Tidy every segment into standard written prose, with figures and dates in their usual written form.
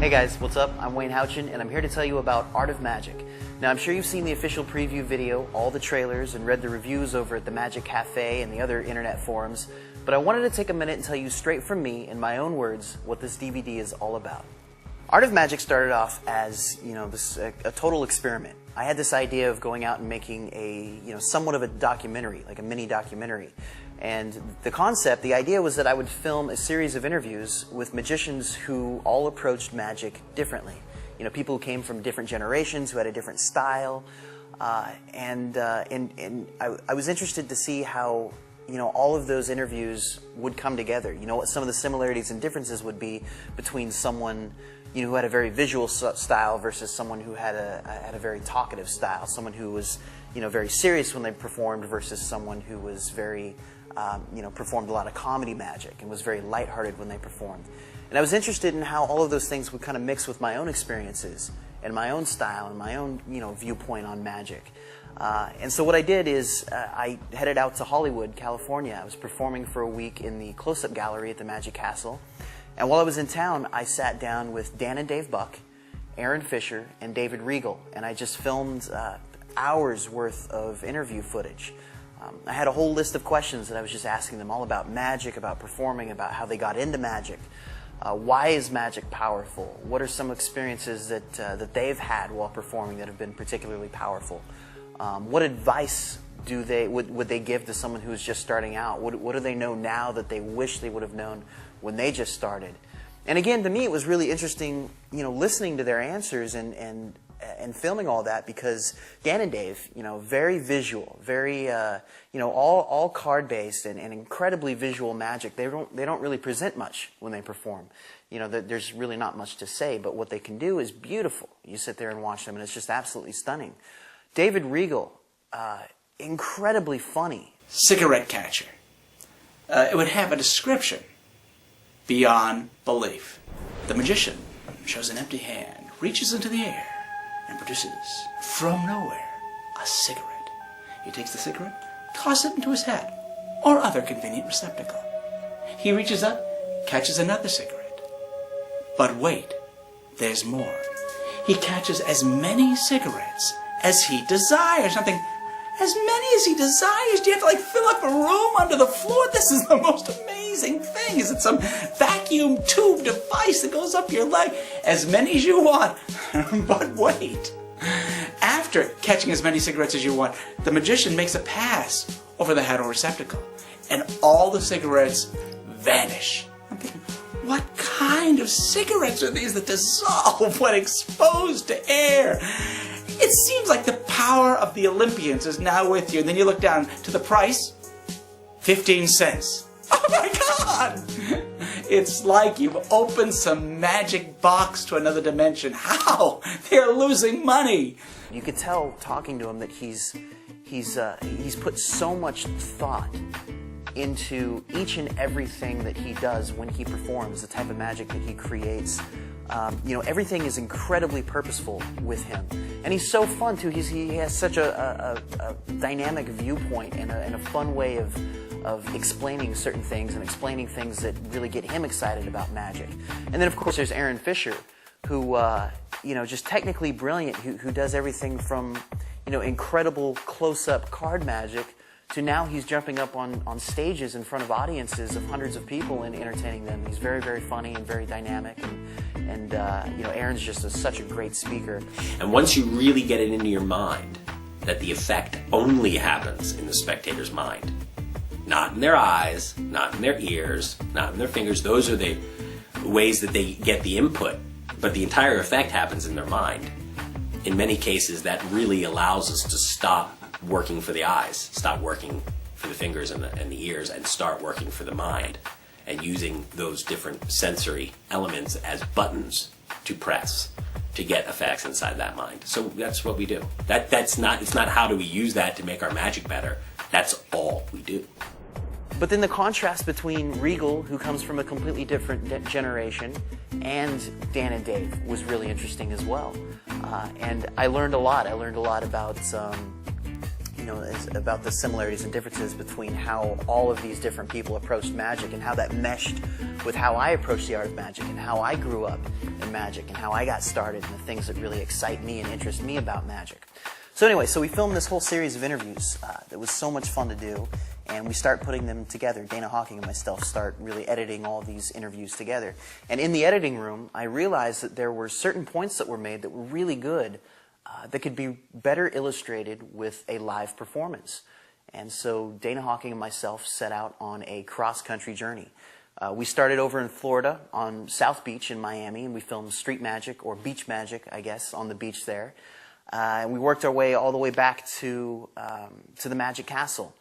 Hey guys, what's up? I'm Wayne Houchin, and I'm here to tell you about Art of Magic. Now, I'm sure you've seen the official preview video, all the trailers, and read the reviews over at the Magic Cafe and the other internet forums, but I wanted to take a minute and tell you straight from me, in my own words, what this DVD is all about. Art of Magic started off as, a total experiment. I had this idea of going out and making a, somewhat of a documentary, like a mini documentary. And the concept, the idea was that I would film a series of interviews with magicians who all approached magic differently. People who came from different generations, who had a different style. And I was interested to see how, all of those interviews would come together. What some of the similarities and differences would be between someone who had a very visual style versus someone who had a very talkative style. Someone who was, very serious when they performed versus someone who was very, performed a lot of comedy magic and was very lighthearted when they performed. And I was interested in how all of those things would kind of mix with my own experiences and my own style and my own, viewpoint on magic. And so what I did is I headed out to Hollywood, California. I was performing for a week in the close-up gallery at the Magic Castle. And while I was in town, I sat down with Dan and Dave Buck, Aaron Fisher, and David Regal, and I just filmed hours worth of interview footage. I had a whole list of questions that I was just asking them, all about magic, about performing, about how they got into magic. Why is magic powerful? What are some experiences that they've had while performing that have been particularly powerful? What advice would they give to someone who's just starting out? What do they know now that they wish they would have known when they just started? And again, to me, it was really interesting, listening to their answers and filming all that, because Dan and Dave, very visual, very, all card-based and incredibly visual magic. They don't really present much when they perform. There's really not much to say, but what they can do is beautiful. You sit there and watch them, and it's just absolutely stunning. David Regal, incredibly funny. Cigarette catcher. It would have a description beyond belief. The magician shows an empty hand, reaches into the air, and produces, from nowhere, a cigarette. He takes the cigarette, tosses it into his hat, or other convenient receptacle. He reaches up, catches another cigarette. But wait, there's more. He catches as many cigarettes as he desires. Something, as many as he desires? Do you have to fill up a room under the floor? This is the most amazing thing. Is it some vacuum tube device that goes up your leg? As many as you want. But wait. After catching as many cigarettes as you want, the magician makes a pass over the hat or receptacle, and all the cigarettes vanish. I'm thinking, what kind of cigarettes are these that dissolve when exposed to air? It seems like the power of the Olympians is now with you. And then you look down to the price, 15 cents. Oh my God! It's like you've opened some magic box to another dimension. How? They're losing money. You could tell, talking to him, that he's put so much thought into each and everything that he does when he performs, the type of magic that he creates. Everything is incredibly purposeful with him. And he's so fun, too. He has such a dynamic viewpoint and a fun way of explaining certain things and explaining things that really get him excited about magic. And then, of course, there's Aaron Fisher, who, just technically brilliant, who does everything from, incredible close-up card magic to now he's jumping up on stages in front of audiences of hundreds of people and entertaining them. He's very, very funny and very dynamic, and Aaron's just such a great speaker. And once you really get it into your mind that the effect only happens in the spectator's mind, not in their eyes, not in their ears, not in their fingers, those are the ways that they get the input, but the entire effect happens in their mind. In many cases, that really allows us to stop working for the eyes, stop working for the fingers and the ears, and start working for the mind, and using those different sensory elements as buttons to press to get effects inside that mind. So that's what we do. It's not how do we use that to make our magic better. That's all we do. But then the contrast between Regal, who comes from a completely different generation, and Dan and Dave was really interesting as well. And I learned a lot. I learned a lot about about the similarities and differences between how all of these different people approached magic and how that meshed with how I approach the art of magic and how I grew up in magic and how I got started and the things that really excite me and interest me about magic. So anyway, we filmed this whole series of interviews that was so much fun to do, and we start putting them together. Dana Hawking and myself start really editing all these interviews together. And in the editing room, I realized that there were certain points that were made that were really good that could be better illustrated with a live performance. And so Dana Hawking and myself set out on a cross-country journey. We started over in Florida on South Beach in Miami, and we filmed street magic, or beach magic, I guess, on the beach there. And we worked our way all the way back to the Magic Castle,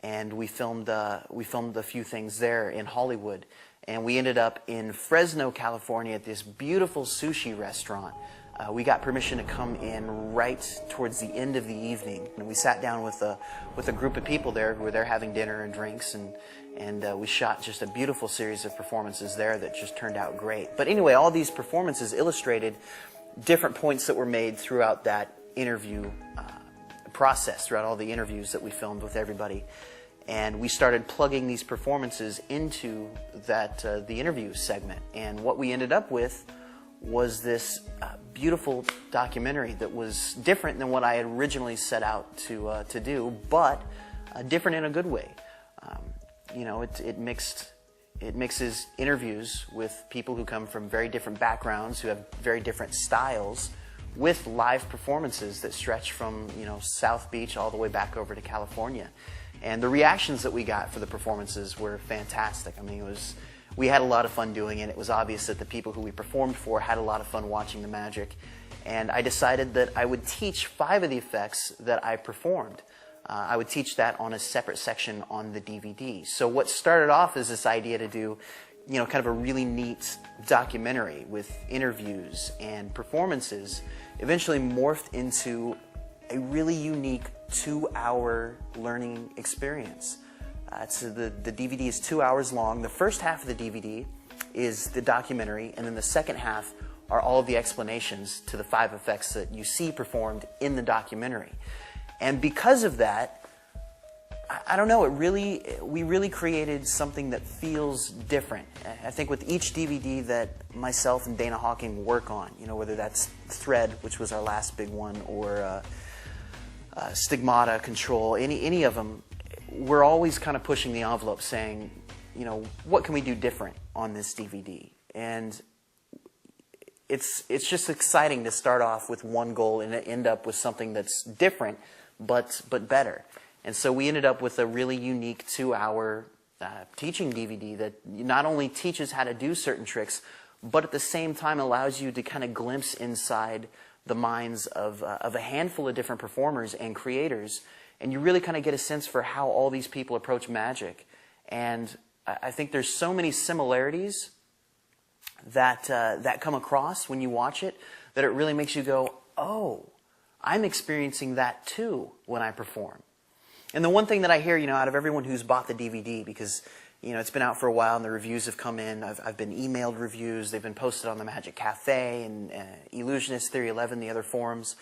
and we filmed a few things there in Hollywood. And we ended up in Fresno, California, at this beautiful sushi restaurant. We got permission to come in right towards the end of the evening, and we sat down with a group of people there who were there having dinner and drinks, and we shot just a beautiful series of performances there that just turned out great. But anyway, all these performances illustrated different points that were made throughout that interview process, throughout all the interviews that we filmed with everybody. And we started plugging these performances into the interview segment. And what we ended up with was this beautiful documentary that was different than what I had originally set out to do, but different in a good way. It mixes interviews with people who come from very different backgrounds, who have very different styles, with live performances that stretch from South Beach all the way back over to California. And the reactions that we got for the performances were fantastic. I mean, we had a lot of fun doing it. It was obvious that the people who we performed for had a lot of fun watching the magic. And I decided that I would teach 5 of the effects that I performed. I would teach that on a separate section on the DVD. So what started off as this idea to do kind of a really neat documentary with interviews and performances eventually morphed into a really unique 2-hour learning experience. The DVD is 2 hours long. The first half of the DVD is the documentary, and then the second half are all of the explanations to the 5 effects that you see performed in the documentary. And because of that, I don't know, we really created something that feels different. I think with each DVD that myself and Dana Hawking work on, whether that's Thread, which was our last big one, or Stigmata, Control, any of them, we're always kind of pushing the envelope saying, what can we do different on this DVD? And it's just exciting to start off with one goal and end up with something that's different, but better. And so we ended up with a really unique 2-hour teaching DVD that not only teaches how to do certain tricks, but at the same time allows you to kind of glimpse inside the minds of a handful of different performers and creators, and you really kind of get a sense for how all these people approach magic. And I think there's so many similarities that come across when you watch it that it really makes you go, oh, I'm experiencing that too when I perform. And the one thing that I hear, out of everyone who's bought the DVD, because, it's been out for a while and the reviews have come in. I've been emailed reviews. They've been posted on the Magic Cafe and Illusionist, Theory 11, the other forums.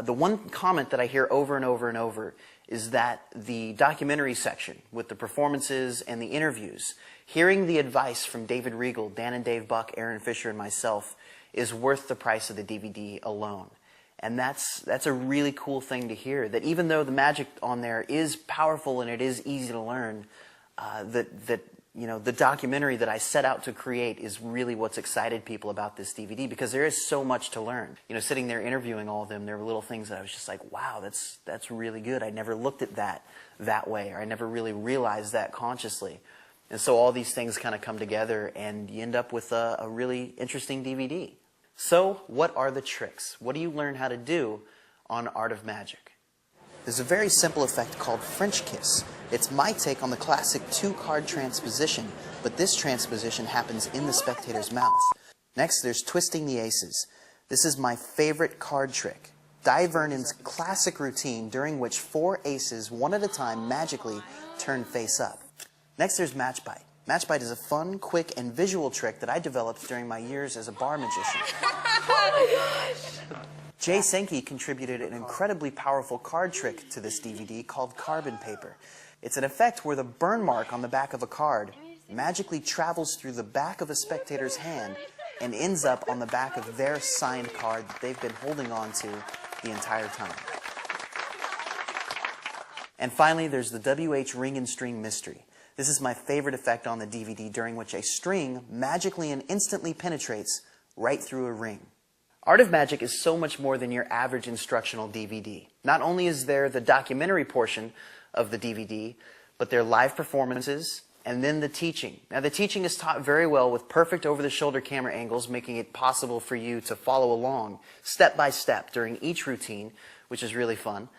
The one comment that I hear over and over and over is that the documentary section with the performances and the interviews, hearing the advice from David Regal, Dan and Dave Buck, Aaron Fisher, and myself is worth the price of the DVD alone. And that's a really cool thing to hear, that even though the magic on there is powerful and it is easy to learn, the documentary that I set out to create is really what's excited people about this DVD, because there is so much to learn. Sitting there interviewing all of them, there were little things that I was just like, wow, that's really good. I never looked at that way, or I never really realized that consciously. And so all these things kind of come together, and you end up with a really interesting DVD. So, what are the tricks? What do you learn how to do on Art of Magic? There's a very simple effect called French Kiss. It's my take on the classic 2-card transposition, but this transposition happens in the spectator's mouth. Next, there's Twisting the Aces. This is my favorite card trick. Di Vernon's classic routine during which 4 aces, one at a time, magically turn face up. Next, there's Match Bite. Match Bite is a fun, quick, and visual trick that I developed during my years as a bar magician. Jay Sankey contributed an incredibly powerful card trick to this DVD called carbon paper. It's an effect where the burn mark on the back of a card magically travels through the back of a spectator's hand and ends up on the back of their signed card that they've been holding on to the entire time. And finally, there's the WH ring and string mystery. This is my favorite effect on the DVD, during which a string magically and instantly penetrates right through a ring. Art of Magic is so much more than your average instructional DVD. Not only is there the documentary portion of the DVD, but there are live performances, and then the teaching. Now, the teaching is taught very well with perfect over-the-shoulder camera angles, making it possible for you to follow along step by step during each routine, which is really fun.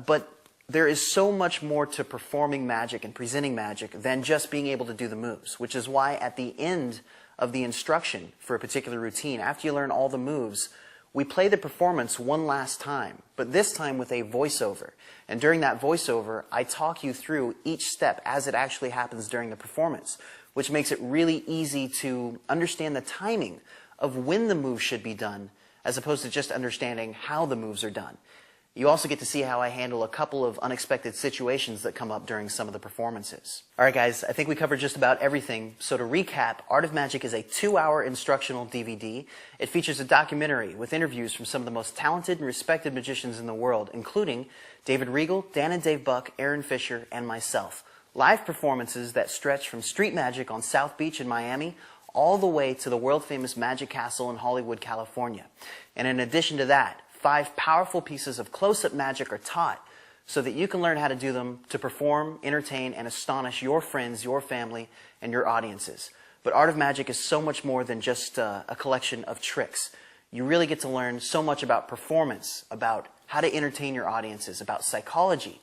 But there is so much more to performing magic and presenting magic than just being able to do the moves, which is why at the end of the instruction for a particular routine, after you learn all the moves, we play the performance one last time, but this time with a voiceover. And during that voiceover, I talk you through each step as it actually happens during the performance, which makes it really easy to understand the timing of when the move should be done, as opposed to just understanding how the moves are done. You also get to see how I handle a couple of unexpected situations that come up during some of the performances. Alright guys, I think we covered just about everything. So to recap, Art of Magic is a 2-hour instructional DVD. It features a documentary with interviews from some of the most talented and respected magicians in the world, including David Regal, Dan and Dave Buck, Aaron Fisher, and myself. Live performances that stretch from street magic on South Beach in Miami all the way to the world-famous Magic Castle in Hollywood, California. And in addition to that, 5 powerful pieces of close-up magic are taught so that you can learn how to do them to perform, entertain, and astonish your friends, your family, and your audiences. But Art of Magic is so much more than just a collection of tricks. You really get to learn so much about performance, about how to entertain your audiences, about psychology.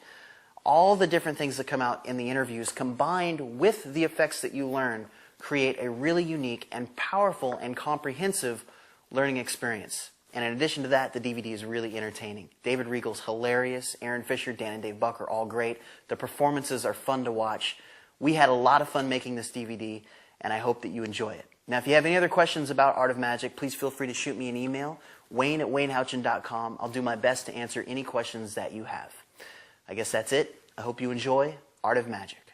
All the different things that come out in the interviews combined with the effects that you learn create a really unique and powerful and comprehensive learning experience. And in addition to that, the DVD is really entertaining. David Regal's hilarious. Aaron Fisher, Dan and Dave Buck are all great. The performances are fun to watch. We had a lot of fun making this DVD, and I hope that you enjoy it. Now, if you have any other questions about Art of Magic, please feel free to shoot me an email, wayne@waynehouchin.com. I'll do my best to answer any questions that you have. I guess that's it. I hope you enjoy Art of Magic.